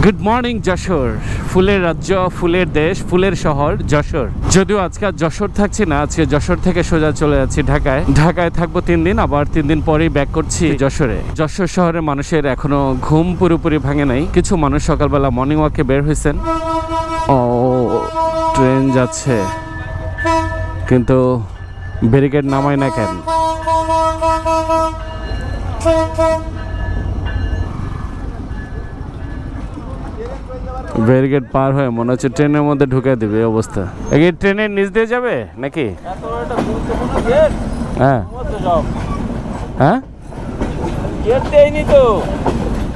Good morning Jessore, ফুলের রাজ্য, ফুলের দেশ, ফুলের শহর যশোর। যদিও আজকে যশোর থাকছি না, আজকে যশোর থেকে সোজা চলে যাচ্ছি ঢাকায়। ঢাকায় থাকবো 3 দিন, আবার 3 দিন পরেই ব্যাক করছি যশোরে। যশোর শহরের মানুষের এখনো ঘুম পুরোপুরি ভাঙে নাই। কিছু মানুষ সকালবেলা মর্নিং ওয়াকে বের হয়েছেন। ও, ট্রেন যাচ্ছে কিন্তু ব্যারিকেড নামায় না কেন? ব্যারিকেড পার হয়ে মনে হচ্ছে ট্রেনের মধ্যে ঢুকে দিবে অবস্থা। এই ট্রেনের নিচ দিয়ে যাবে নাকি? হ্যাঁ হ্যাঁ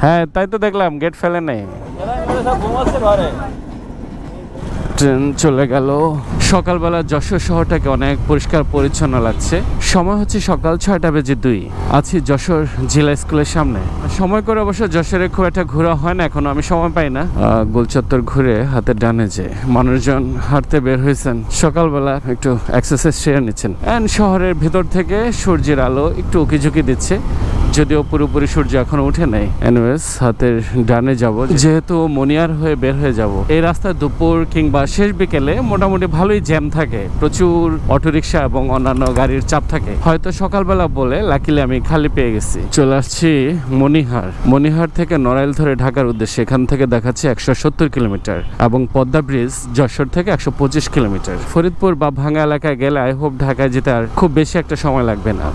হ্যাঁ, তাই তো দেখলাম, গেট ফেলে নেই। ট্রেন চলে গেল। সকালবেলা যশোর শহরটাকে অনেক পরিষ্কার পরিচ্ছন্ন লাগছে। সময় হচ্ছে সকাল 6:02। আছি যশোর জেলা স্কুলের সামনে। সময় করে অবশ্য যশোরে খুব একটা ঘোরা হয় না, এখনো আমি সময় পাই না। গোলচত্বর ঘুরে হাতের ডানে যে মানুষজন হাঁটতে বের হয়েছেন, সকালবেলা একটু এক্সারসাইজ সেরে নিচ্ছেন। অ্যান্ড শহরের ভিতর থেকে সূর্যের আলো একটু উকিঝুঁকি দিচ্ছে, যদিও পুরোপুরি সূর্য এখনো উঠে নাই। এনিওয়েজ, হাতের ডানে যাব, যেহেতু মনিয়ার হয়ে বের হয়ে যাব। এই রাস্তায় দুপুর কিংবা শেষ বিকেলে মোটামুটি ভালোই জ্যাম থাকে, প্রচুর অটোরিকশা এবং অন্যান্য গাড়ির চাপ থাকে। হয়তো সকালবেলা বলে লাকিলি আমি খালি পেয়ে গেছি। চলে আসছি মনিহার। মনিহার থেকে নড়াইল ধরে ঢাকার উদ্দেশ্যে। এখান থেকে দেখাচ্ছে 170 কিলোমিটার এবং পদ্মা ব্রিজ যশোর থেকে 125 কিলোমিটার। ফরিদপুর বা ভাঙ্গা এলাকায় গেলে আই হোপ ঢাকায় যেতে আর খুব বেশি একটা সময় লাগবে না।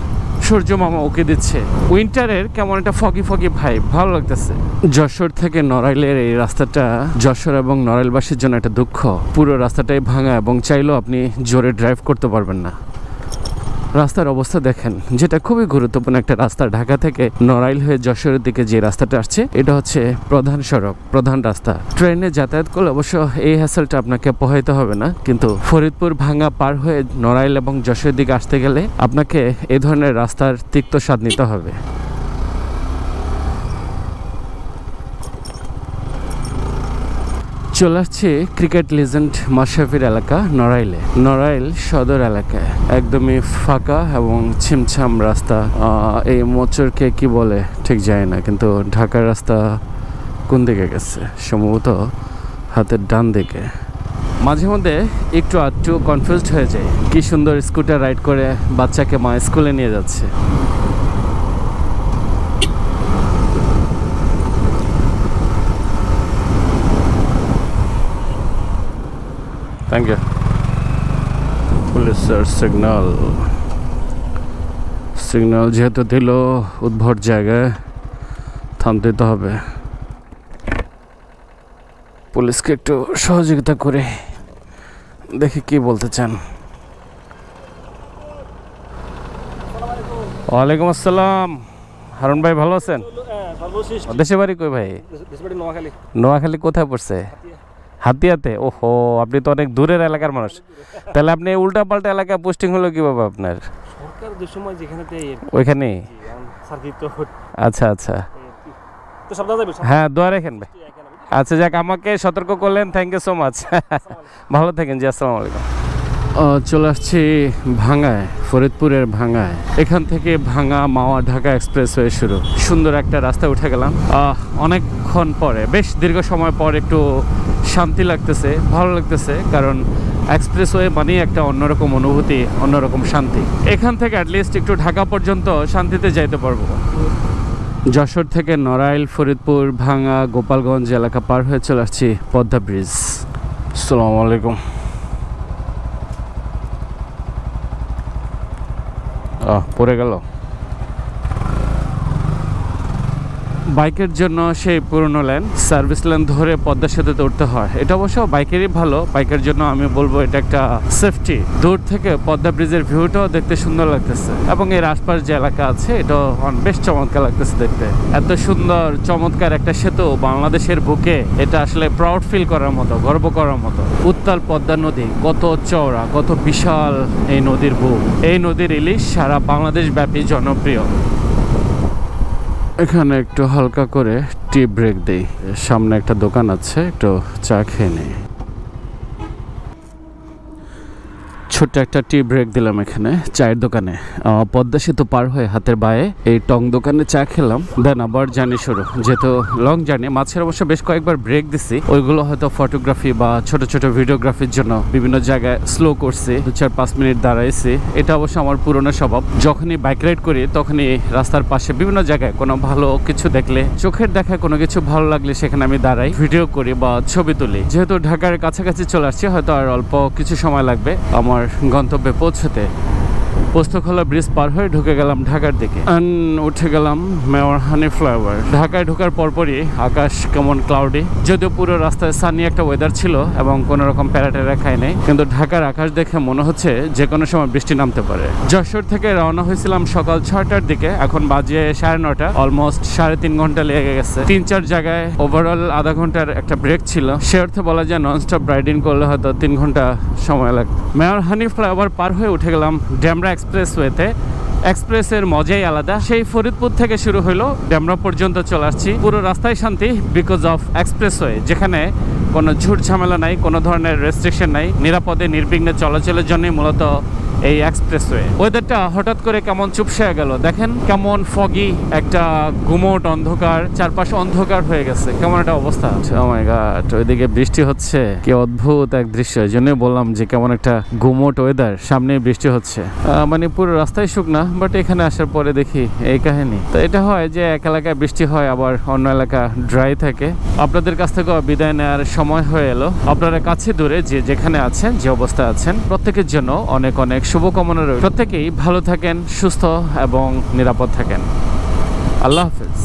সূর্য মামা ওকে দিচ্ছে। উইন্টারের কেমন একটা ফগি ফগি ভাই, ভালো লাগতেছে। যশোর থেকে নড়াইলের এই রাস্তাটা যশোর এবং নড়াইলবাসীর জন্য একটা দুঃখ। পুরো রাস্তাটাই ভাঙা এবং চাইলেও আপনি জোরে ড্রাইভ করতে পারবেন না। রাস্তার অবস্থা দেখেন, যেটা খুবই গুরুত্বপূর্ণ একটা রাস্তা। ঢাকা থেকে নড়াইল হয়ে যশোরের দিকে যে রাস্তাটা আসছে, এটা হচ্ছে প্রধান সড়ক, প্রধান রাস্তা। ট্রেনে যাতায়াত করলে অবশ্য এই হ্যাসেলটা আপনাকে পোহাইতে হবে না, কিন্তু ফরিদপুর ভাঙ্গা পার হয়ে নড়াইল এবং যশোরের দিকে আসতে গেলে আপনাকে এই ধরনের রাস্তার তিক্ত স্বাদ নিতে হবে। চলে আসছে ক্রিকেট লিজেন্ড মাশরাফির এলাকা নড়াইলে। নড়াইল সদর এলাকায় একদমই ফাঁকা এবং ছিমছাম রাস্তা। এই মোচরকে কি বলে ঠিক জানি না, কিন্তু ঢাকার রাস্তা কোন দিকে গেছে? সম্ভবত হাতের ডান দিকে। মাঝে মধ্যে একটু আধটু কনফিউজড হয়ে যায়। কি সুন্দর স্কুটার রাইড করে বাচ্চাকে মা স্কুলে নিয়ে যাচ্ছে। Thank you. পুলিশের সিগন্যাল যেহেতু দিল, উদ্ভট জায়গায় থামতে তো হবে। পুলিশকে একটু সহযোগিতা করে দেখি কি বলতে চান। ওয়ালাইকুম আসসালাম। হারুন ভাই, ভালো আছেন? দেশে বাড়ি কই ভাই? নোয়াখালী। কোথায় পড়ছে? হাতিয়াতে। ওহো, আপনি তো অনেক দূরের এলাকার মানুষ। তাহলে আপনি উল্টা পাল্টা এলাকায় পোস্টিং হলো কিভাবে আপনার? ওইখানে। আচ্ছা আচ্ছা, হ্যাঁ, দোয়া রাখেন ভাই। আচ্ছা যাক, আমাকে সতর্ক করলেন, থ্যাংক ইউ সো মাচ। ভালো থাকেন জি, আসসালামু আলাইকুম। চলে আসছি ভাঙ্গায়, ফরিদপুরের ভাঙ্গায়। এখান থেকে ভাঙ্গা মাওয়া ঢাকা এক্সপ্রেসওয়ে শুরু। সুন্দর একটা রাস্তায় উঠে গেলাম। অনেকক্ষণ পরে, বেশ দীর্ঘ সময় পর একটু শান্তি লাগতেছে, ভালো লাগতেছে, কারণ এক্সপ্রেসওয়ে মানে একটা অন্যরকম অনুভূতি, অন্যরকম শান্তি। এখান থেকে অ্যাটলিস্ট একটু ঢাকা পর্যন্ত শান্তিতে যাইতে পারবো। যশোর থেকে নড়াইল, ফরিদপুর, ভাঙ্গা, গোপালগঞ্জ এলাকা পার হয়ে চলে আসছি পদ্মা ব্রিজ। আসসালামু আলাইকুম। পড়ে গেল। বাইকের জন্য সেই পুরনো লেন, সার্ভিস লেন ধরে পদ্মা সেতুতে উঠতে হয়। এটা অবশ্য বাইকেরই ভালো, বাইকের জন্য আমি বলবো এটা একটা সেফটি। দূর থেকে পদ্মা ব্রিজের ভিউটাও দেখতে সুন্দর লাগতেছে, এবং এর আশপাশ যে এলাকা আছে এটাও বেশ চমৎকার লাগতেছে দেখতে। এত সুন্দর চমৎকার একটা সেতু বাংলাদেশের বুকে, এটা আসলে প্রাউড ফিল করার মতো, গর্ব করার মতো। উত্তাল পদ্মা নদী, কত চওড়া, কত বিশাল এই নদীর বুক। এই নদীর ইলিশ সারা বাংলাদেশ ব্যাপী জনপ্রিয়। এখানে একটু হালকা করে টি ব্রেক দেই। সামনে একটা দোকান আছে, একটু চা খেয়ে নেই। ছোট্ট একটা টি ব্রেক দিলাম এখানে চায়ের দোকানে। পদ্মা সেতু পার হয়ে হাতের বায়ে এই টং দোকানে চা খেলাম, দেন আবার জার্নি শুরু। যেহেতু লং জার্নি, মাঝের অবশ্য বেশ কয়েকবার ব্রেক দিছি, ওইগুলো হয়তো ফটোগ্রাফি বা ছোট ছোট ভিডিওগ্রাফির জন্য বিভিন্ন জায়গায় স্লো করছি, 2-4-5 মিনিট দাঁড়াইছি। এটা অবশ্য আমার পুরনো স্বভাব, যখনই বাইক রাইড করি তখনই রাস্তার পাশে বিভিন্ন জায়গায় কোনো ভালো কিছু দেখলে, চোখের দেখা কোনো কিছু ভালো লাগলে সেখানে আমি দাঁড়াই, ভিডিও করি বা ছবি তুলি। যেহেতু ঢাকার কাছাকাছি চলে আসছি, হয়তো আর অল্প কিছু সময় লাগবে আমার গন্তব্যে পৌঁছতে। পোস্তখোলা ব্রিজ পার হয়ে ঢুকে গেলাম ঢাকার দিকে, উঠে গেলাম মেয়র হানি ফ্লাইওভার। ঢাকায় ঢোকার পরপরই আকাশ কেমন ক্লাউডি, যদিও পুরো রাস্তায় সানি একটা ওয়েদার ছিল এবং কোনো রকম প্যারাটেরা খাই নাই, কিন্তু ঢাকার আকাশ দেখে মনে হচ্ছে যে কোনো সময় বৃষ্টি নামতে পারে। যশোর থেকে রওনা হয়েছিলাম সকাল 6টার দিকে, এখন বাজে 9:30, অলমোস্ট 3.5 ঘন্টা লেগে গেছে। 3-4 জায়গায় ওভারঅল আধা ঘন্টার একটা ব্রেক ছিল, সে অর্থে বলা যায় নন স্টপ রাইডিং করলে হয়তো 3 ঘন্টা সময় লাগবে। মেয়র হানি ফ্লাইওভার পার হয়ে উঠে গেলাম ডেমরা এক্সপ্রেসওয়েতে। এক্সপ্রেসের মজাই আলাদা, সেই ফরিদপুর থেকে শুরু হলো ডেমরা পর্যন্ত চলে আসছি। পুরো রাস্তায় শান্তি বিকজ অফ এক্সপ্রেসওয়ে, যেখানে কোনো ঝুট ঝামেলা নাই, কোনো ধরনের রেস্ট্রিকশন নাই, নিরাপদে নির্বিঘ্নে চলাচলের জন্যই মূলত এই এক্সপ্রেসওয়ে। ওয়েদারটা হঠাৎ করে কেমন চুপসে গেল, দেখেন কেমন ফগি, একটা গুমোট অন্ধকার, চারপাশে অন্ধকার হয়ে গেছে, কেমন একটা অবস্থা। ও মাই গড, ওইদিকে বৃষ্টি হচ্ছে, কি অদ্ভুত এক দৃশ্য। এই জন্যই বললাম যে কেমন একটা গুমোট ওয়েদার, সামনে বৃষ্টি হচ্ছে, মানে পুরো রাস্তায় শুকনা, বাট এখানে আসার পরে দেখি এই কাহিনী। তো এটা হয় যে এক এলাকায় বৃষ্টি হয়, আবার অন্য এলাকা ড্রাই থাকে। আপনাদের কাছ থেকে বিদায় নেওয়ার সময় হয়ে এলো। আপনারা কাছে দূরে যে যেখানে আছেন, যে অবস্থায় আছেন, প্রত্যেকের জন্য অনেক অনেক শুভকামনা রইল। প্রত্যেকেই ভালো থাকেন, সুস্থ এবং নিরাপদ থাকেন। আল্লাহ হাফেজ।